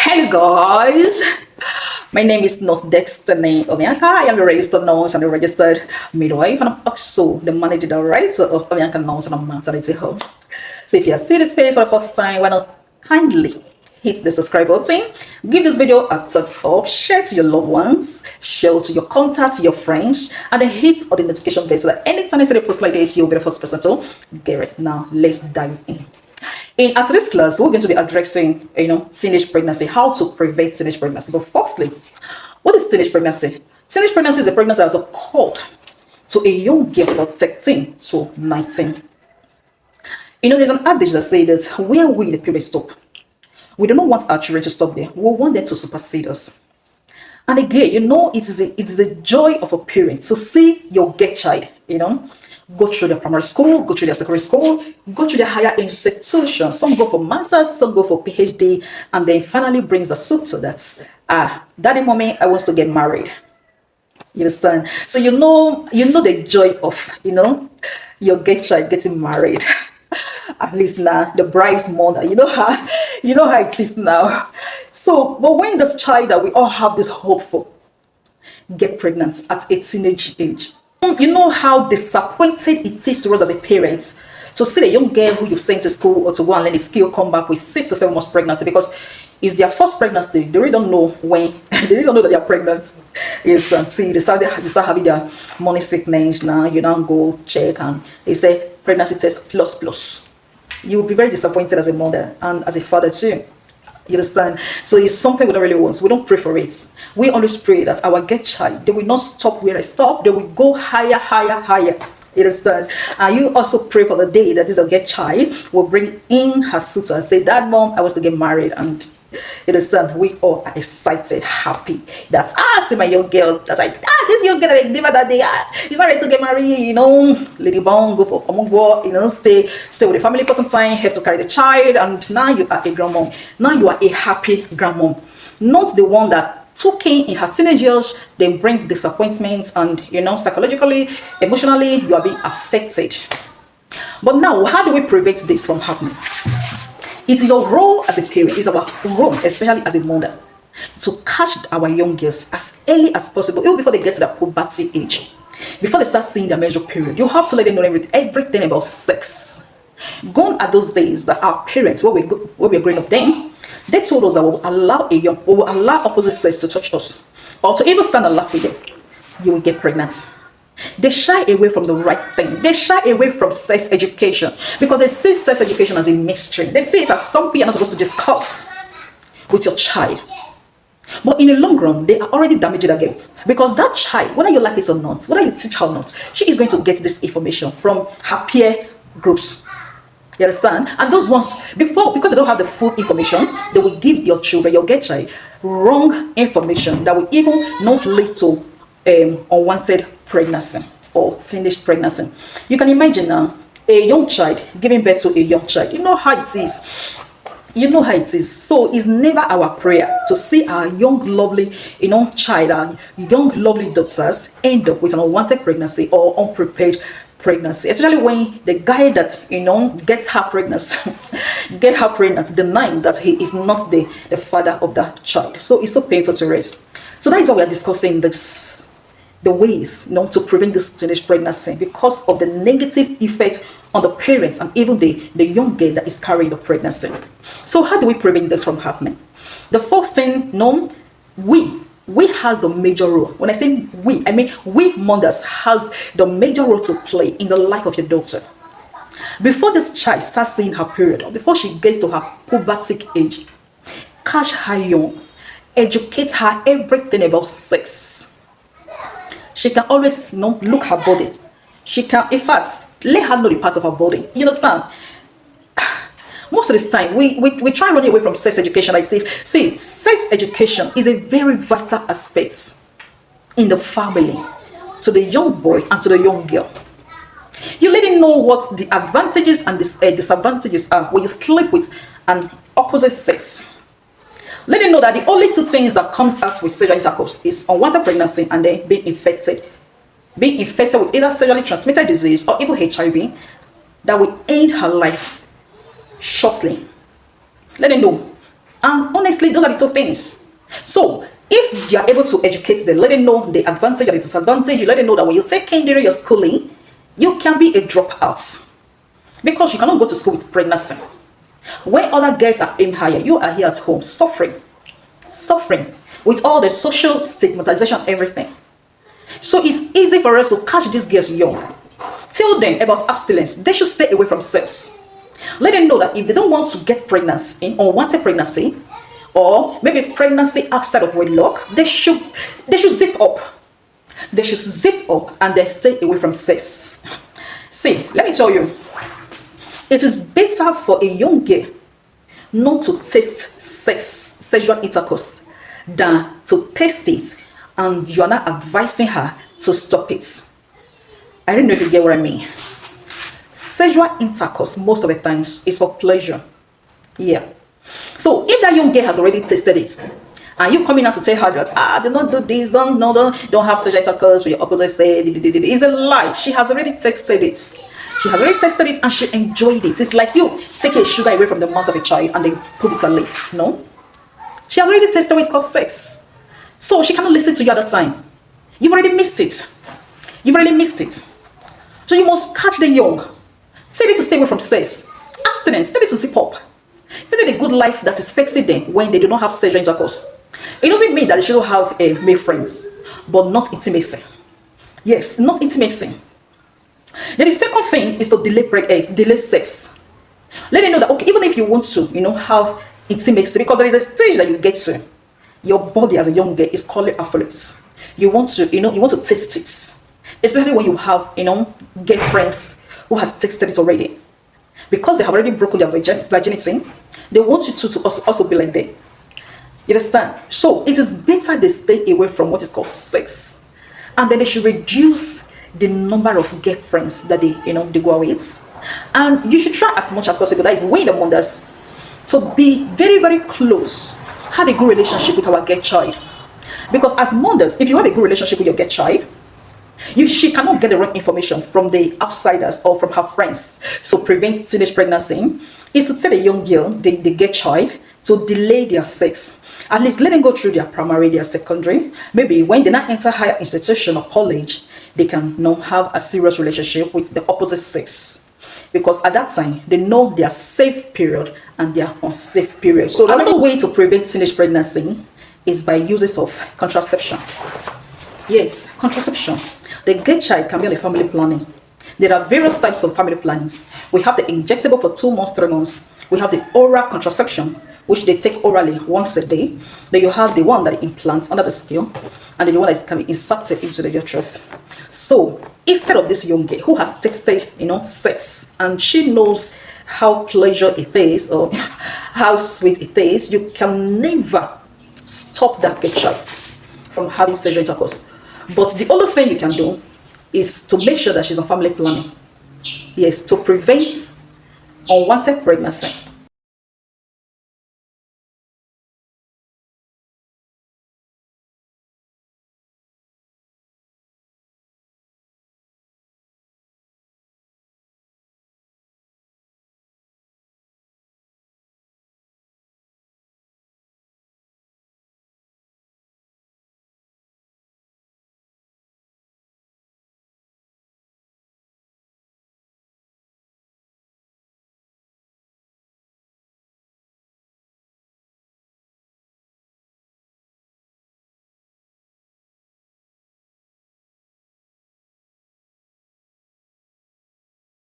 Hello guys, my name is Nurse Destiny Omianka. I am a registered nurse and a registered midwife, and I'm also the managing director of Omianka Nurse and Maternity Home. So if you see this face for the first time, why not kindly hit the subscribe button, give this video a thumbs up, share to your loved ones, share to your contacts, your friends, and then hit on the notification bell so that anytime I see a post like this, you'll be the first person to get it. Now let's dive in. In today's class, we're going to be addressing, teenage pregnancy, how to prevent teenage pregnancy. But firstly, what is teenage pregnancy? Teenage pregnancy is a pregnancy that has occurred to a young girl from 13 to 19. There's an adage that says that where we, the parents, stop, we do not want our children to stop there. We want them to supersede us. And again, it is a joy of a parent to see your get child, go through their primary school, go through their secondary school, go through their higher institution. Some go for masters, some go for PhD, and then finally brings the suit that daddy, mommy, I want to get married. You understand? So you know the joy of your get child getting married. At least now the bride's mother, you know how it is now. So, but when this child that we all have this hope for get pregnant at a teenage age, you know how disappointed it is to us as a parent to see a young girl who you've sent to school or to go and learn a skill come back with 6 to 7 months pregnancy, because it's their first pregnancy. They really don't know when. They really don't know that they are pregnant. Yes, see, they start having their morning sickness now. You don't go check and they say pregnancy test plus. You'll be very disappointed as a mother and as a father too. You understand? So it's something we don't really want. We don't pray for it. We always pray that our get child, they will not stop where I stop. They will go higher. You understand? And you also pray for the day that this get child will bring in her suitor and say, "Dad, mom, I was to get married." And you understand? We all are excited, happy that see my young girl. That's like this young girl that I delivered that day. She's not ready to get married. Lady Bong, go for Omongo. Stay with the family for some time. Have to carry the child, and now you are a grandmom. Now you are a happy grandmom, not the one that took in her teenage years, then bring disappointments, and psychologically, emotionally, you are being affected. But now, how do we prevent this from happening? It is our role as a parent, it's our role, especially as a mother, to catch our young girls as early as possible, even before they get to that puberty age, before they start seeing their menstrual period. You have to let them know everything about sex. Gone are those days that our parents, when we were growing up then, they told us that we will allow opposite sex to touch us, or to even stand and laugh with them. You will get pregnant. They shy away from the right thing. They shy away from sex education because they see sex education as a mystery. They see it as something you're not supposed to discuss with your child. But in the long run, they are already damaging that game, because that child, whether you like it or not, whether you teach her or not, she is going to get this information from her peer groups. You understand? And those ones, because they don't have the full information, they will give your children, your get child, wrong information that will even not lead to unwanted pregnancy or teenage pregnancy. You can imagine now a young child giving birth to a young child. You know how it is. So it's never our prayer to see our young lovely child, our young lovely daughters end up with an unwanted pregnancy or unprepared pregnancy, especially when the guy that gets her pregnant denying that he is not the father of that child. So it's so painful to raise. So that is why we are discussing the ways to prevent this teenage pregnancy, because of the negative effects on the parents and even the young girl that is carrying the pregnancy. So how do we prevent this from happening? The first thing, we has the major role. When I say we, I mean we mothers has the major role to play in the life of your daughter. Before this child starts seeing her period, or before she gets to her pubertic age, catch her young, educate her everything about sex. She can always look her body. She can, in fact, let her know the parts of her body. You understand? Most of this time, we try running away from sex education. I say, sex education is a very vital aspect in the family, to the young boy and to the young girl. You let him know what the advantages and disadvantages are when you sleep with an opposite sex. Let him know that the only 2 things that comes out with sexual intercourse is unwanted pregnancy and then being infected with either sexually transmitted disease or even HIV that will end her life shortly. Let him know And honestly, those are the two things. So if you are able to educate them, let them know the advantage and the disadvantage, you let them know that when you take in during your schooling, you can be a dropout. Because you cannot go to school with pregnancy. When other girls are aiming higher, you are here at home suffering with all the social stigmatization, everything. So it's easy for us to catch these girls young. Tell them about abstinence. They should stay away from sex. Let them know that if they don't want to get pregnant in unwanted pregnancy, or maybe pregnancy outside of wedlock, they should zip up. They should zip up and then stay away from sex. See, let me tell you, it is better for a young girl not to taste sexual intercourse, than to taste it and you're not advising her to stop it. I don't know if you get what I mean. Sexual intercourse most of the times is for pleasure. Yeah. So if that young girl has already tasted it, and you coming out to tell her that do not do this, don't have sexual intercourse with your opposite sex, it's a lie. She has already tasted it. She has already tasted it and she enjoyed it. It's like you taking sugar away from the mouth of a child and then put it on lips. No. She has already tasted what's called sex. So she cannot listen to you at that time. You've already missed it. You've already missed it. So you must catch the young. Tell them to stay away from sex. Abstinence. Tell them to zip up. Tell them the good life that is facing them when they do not have sexual intercourse. It doesn't mean that they shouldn't have male friends, but not intimacy. Yes, not intimacy. Then the second thing is to delay sex. Let them know that, okay, even if you want to, have intimacy, because there is a stage that you get to, your body as a young girl is calling after it. You want to, you want to taste it, especially when you have, girlfriends who has tasted it already, because they have already broken their virginity. They want you to also be like them. You understand? So it is better they stay away from what is called sex, and then they should reduce the number of girlfriends that they go away with, and you should try as much as possible. That is way the mothers to be very, very close, have a good relationship with our girl child, because as mothers, if you have a good relationship with your girl child, she cannot get the right information from the outsiders or from her friends. So prevent teenage pregnancy is to tell the young girl, the girl child, to delay their sex. At least let them go through their primary, their secondary. Maybe when they not enter higher institution or college, they can now have a serious relationship with the opposite sex. Because at that time, they know their safe period and their unsafe period. So another way to prevent teenage pregnancy is by uses of contraception. Yes, contraception. The girl child can be on the family planning. There are various types of family plannings. We have the injectable for 2 months, 3 months. We have the oral contraception, which they take orally once a day. Then you have the one that implants under the skin, and then the one that can be inserted into the uterus. So instead of this young girl who has tasted, sex, and she knows how pleasure it is or how sweet it is, you can never stop that girl child from having sexual intercourse. But the only thing you can do is to make sure that she's on family planning. Yes, to prevent unwanted pregnancy.